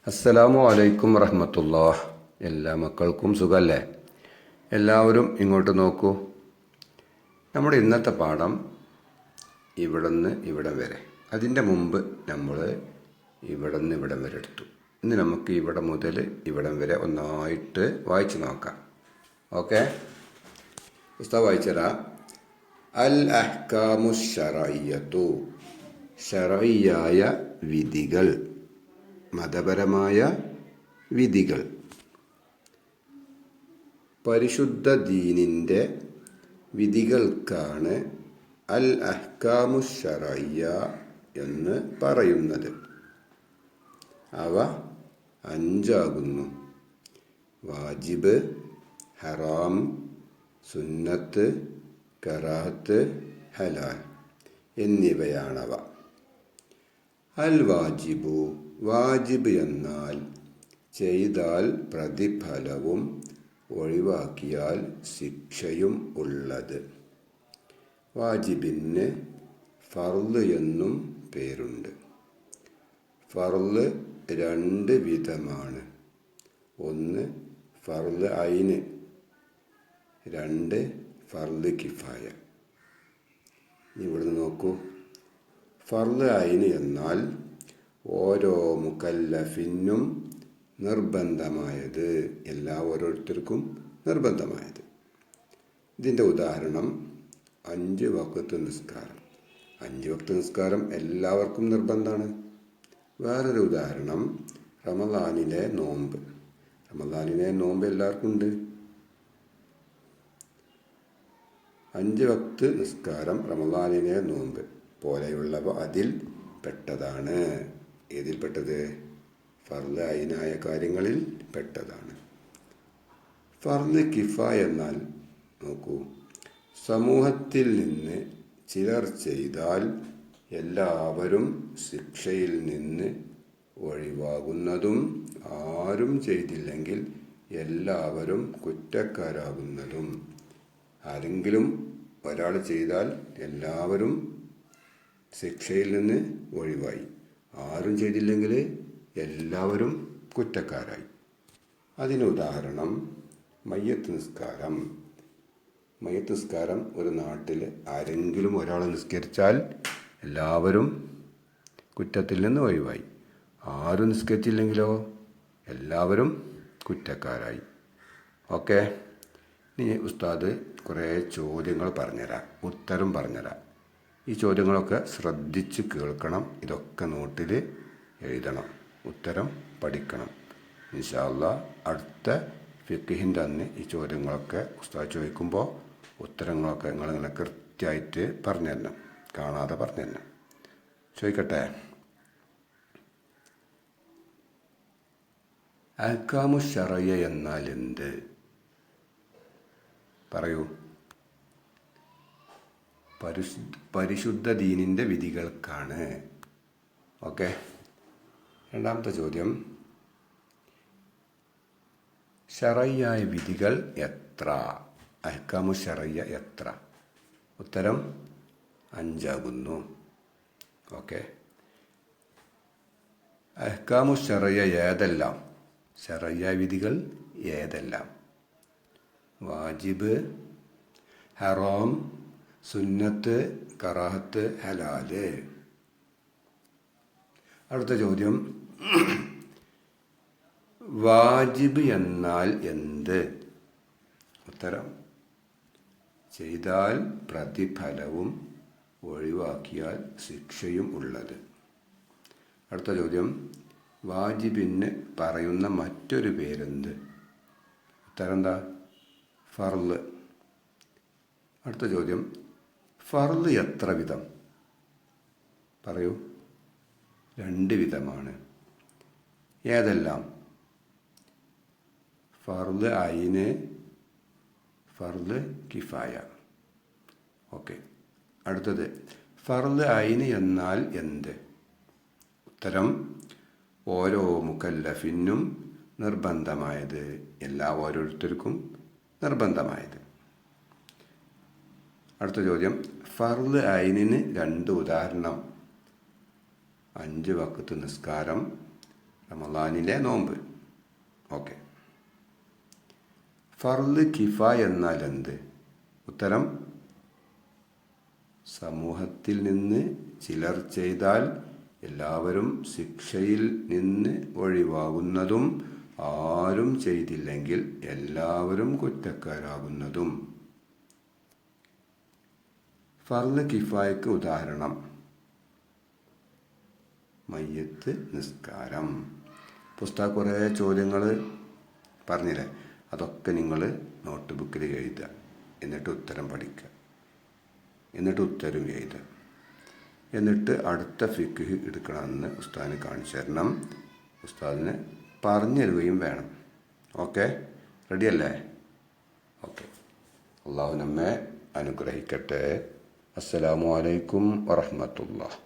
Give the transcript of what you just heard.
അസ്സലാമു അലൈക്കും വറഹ്മത്തുള്ളാഹ്. എല്ലാ മക്കൾക്കും സുഖല്ലേ? എല്ലാവരും ഇങ്ങോട്ട് നോക്കൂ. നമ്മുടെ ഇന്നത്തെ പാഠം ഇവിടുന്ന് ഇവിടം വരെ. അതിൻ്റെ മുമ്പ് നമ്മൾ ഇവിടുന്ന് ഇവിടം വരെ എടുത്തു. ഇന്ന് നമുക്ക് ഇവിടെ മുതൽ ഇവിടം വരെ ഒന്നായിട്ട് വായിച്ചു നോക്കാം. ഓക്കെ, പുസ്തകം വായിച്ചരാ. അൽ അഹ്കാമു ശറഇയ്യത്തു, ശറഇയായ വിധികൾ, മതപരമായ വിധികൾ. പരിശുദ്ധ ദീനിൻ്റെ വിധികൾക്കാണ് അൽ അഹ്കാമു ശറഇയ്യ എന്ന് പറയുന്നത്. അവ അഞ്ചാകുന്നു: വാജിബ്, ഹറാം, സുന്നത്ത്, കറാഹത്ത്, ഹലാൽ എന്നിവയാണവ. അൽ വാജിബു, വാജിബ് എന്നാൽ ചെയ്താൽ പ്രതിഫലവും ഒഴിവാക്കിയാൽ ശിക്ഷയും ഉള്ളത്. വാജിബിന് ഫർള് എന്നും പേരുണ്ട്. ഫർള് രണ്ട് വിധമാണ്. ഒന്ന് ഫർള് ഐന്, രണ്ട് ഫർള് കിഫായ. ഇവിടുന്ന് നോക്കൂ. ഫർള് ഐന് എന്നാൽ ഓരോ മുകല്ലഫിനും നിർബന്ധമായത്, ഓരോരുത്തർക്കും നിർബന്ധമായത്. ഇതിൻ്റെ ഉദാഹരണം 5 വഖ്ത് നിസ്കാരം. 5 വഖ്ത് നിസ്കാരം എല്ലാവർക്കും നിർബന്ധമാണ്. വേറൊരു ഉദാഹരണം റമദാനിലെ നോമ്പ്. റമദാനിലെ നോമ്പ് എല്ലാവർക്കും ഉണ്ട്. 5 വഖ്ത് നിസ്കാരം, റമദാനിലെ നോമ്പ് പോലെയുള്ളവ അതിൽ പെട്ടതാണ്. ഏതിൽപ്പെട്ടത്? ഫർള് ഐനായ കാര്യങ്ങളിൽ പെട്ടതാണ്. ഫർള് കിഫായ എന്നാൽ നോക്കൂ, സമൂഹത്തിൽ നിന്ന് ചിലർ ചെയ്താൽ എല്ലാവരും ശിക്ഷയിൽ നിന്ന് ഒഴിവാകുന്നതും ആരും ചെയ്തില്ലെങ്കിൽ എല്ലാവരും കുറ്റക്കാരാകുന്നതും. ആരെങ്കിലും ഒരാൾ ചെയ്താൽ എല്ലാവരും ശിക്ഷയിൽ നിന്ന് ഒഴിവായി, ആരും ചെയ്തില്ലെങ്കിൽ എല്ലാവരും കുറ്റക്കാരായി. അതിന് ഉദാഹരണം മയ്യത്ത് നിസ്കാരം. മയ്യത്ത് നിസ്കാരം ഒരു നാട്ടിൽ ആരെങ്കിലും ഒരാൾ നിസ്കരിച്ചാൽ എല്ലാവരും കുറ്റത്തിൽ നിന്ന് ഒഴിവായി, ആരും നിസ്കരിച്ചില്ലെങ്കിലോ എല്ലാവരും കുറ്റക്കാരായി. ഓക്കെ, ഇനി ഉസ്താദ് കുറേ ചോദ്യങ്ങൾ പറഞ്ഞുതരാം, ഉത്തരം പറഞ്ഞുതരാം. ഈ ചോദ്യങ്ങളൊക്കെ ശ്രദ്ധിച്ച് കേൾക്കണം. ഇതൊക്കെ നോട്ടിൽ എഴുതണം, ഉത്തരം പഠിക്കണം. ഇൻഷാ അല്ലാഹ് അടുത്ത ഫിഖ്ഹിൻ്റെ അന്ന് ഈ ചോദ്യങ്ങളൊക്കെ ഉസ്താദ് ചോദിക്കുമ്പോൾ ഉത്തരങ്ങളൊക്കെ നിങ്ങളിങ്ങനെ കൃത്യമായിട്ട് പറഞ്ഞു തരണം, കാണാതെ പറഞ്ഞു തരണം. ചോദിക്കട്ടെ. അഹ്കാമു ശറഇയ്യ എന്നാൽ എന്ത്? പറയൂ. പരിശുദ്ധ ദീനിൻ്റെ വിധികൾക്കാണ്. ഓക്കെ, രണ്ടാമത്തെ ചോദ്യം, ശറഇയ്യായ വിധികൾ എത്ര? അഹ്കാമു ശറഇയ്യ എത്ര? ഉത്തരം 5 ആകുന്നു. ഓക്കെ, അഹ്കാമു ശറഇയ്യ ഏതെല്ലാം? ശറഇയ്യായ വിധികൾ ഏതെല്ലാം? വാജിബ്, ഹറാം, സുന്നത്ത്, കറാഹത്ത്, ഹലാല്. അടുത്ത ചോദ്യം, വാജിബ് എന്നാൽ എന്ത്? ഉത്തരം ചെയ്താൽ പ്രതിഫലവും ഒഴിവാക്കിയാൽ ശിക്ഷയും ഉള്ളത്. അടുത്ത ചോദ്യം, വാജിബിന് പറയുന്ന മറ്റൊരു പേരെന്ത്? ഉത്തരം എന്താ? ഫർള്. അടുത്ത ചോദ്യം, ഫർള് എത്ര വിധം? പറയൂ. 2 വിധമാണ്. ഏതെല്ലാം? ഫർള് ഐന്, ഫർള് കിഫായ. ഓക്കെ, അടുത്തത്, ഫർള് ഐന് എന്നാൽ എന്ത്? ഉത്തരം ഓരോ മുകല്ലഫിനും നിർബന്ധമായത്, ഓരോരുത്തർക്കും നിർബന്ധമായത്. അടുത്ത ചോദ്യം, ഫർള് ഐനിന് 2 ഉദാഹരണം: 5 വഖ്ത് നിസ്കാരം, റമളാനിലെ നോമ്പ്. ഓക്കെ. ഫർള് കിഫായ എന്നാൽ എന്ത്? ഉത്തരം, സമൂഹത്തിൽ നിന്ന് ചിലർ ചെയ്താൽ എല്ലാവരും ശിക്ഷയിൽ നിന്ന് ഒഴിവാകുന്നതും ആരും ചെയ്തില്ലെങ്കിൽ എല്ലാവരും കുറ്റക്കാരാകുന്നതും. ഫർള് കിഫായക്ക് ഉദാഹരണം മയ്യത്ത് നിസ്കാരം. പുസ്തകം കുറേ ചോദ്യങ്ങൾ പറഞ്ഞില്ലേ, അതൊക്കെ നിങ്ങൾ നോട്ട് ബുക്കിൽ എഴുതുക. എന്നിട്ട് ഉത്തരം പഠിക്കുക. എന്നിട്ട് ഉത്തരം എഴുതുക. എന്നിട്ട് അടുത്ത ഫിഖ് എടുക്കണമെന്ന് ഉസ്താദിന് കാണിച്ചു തരണം. ഉസ്താദിന് പറഞ്ഞു തരുകയും വേണം. ഓക്കെ, റെഡിയല്ലേ? ഓക്കെ. അള്ളാഹു നമ്മെ അനുഗ്രഹിക്കട്ടെ. അസ്സലാമു അലൈക്കും വറഹ്മത്തുള്ളാഹി.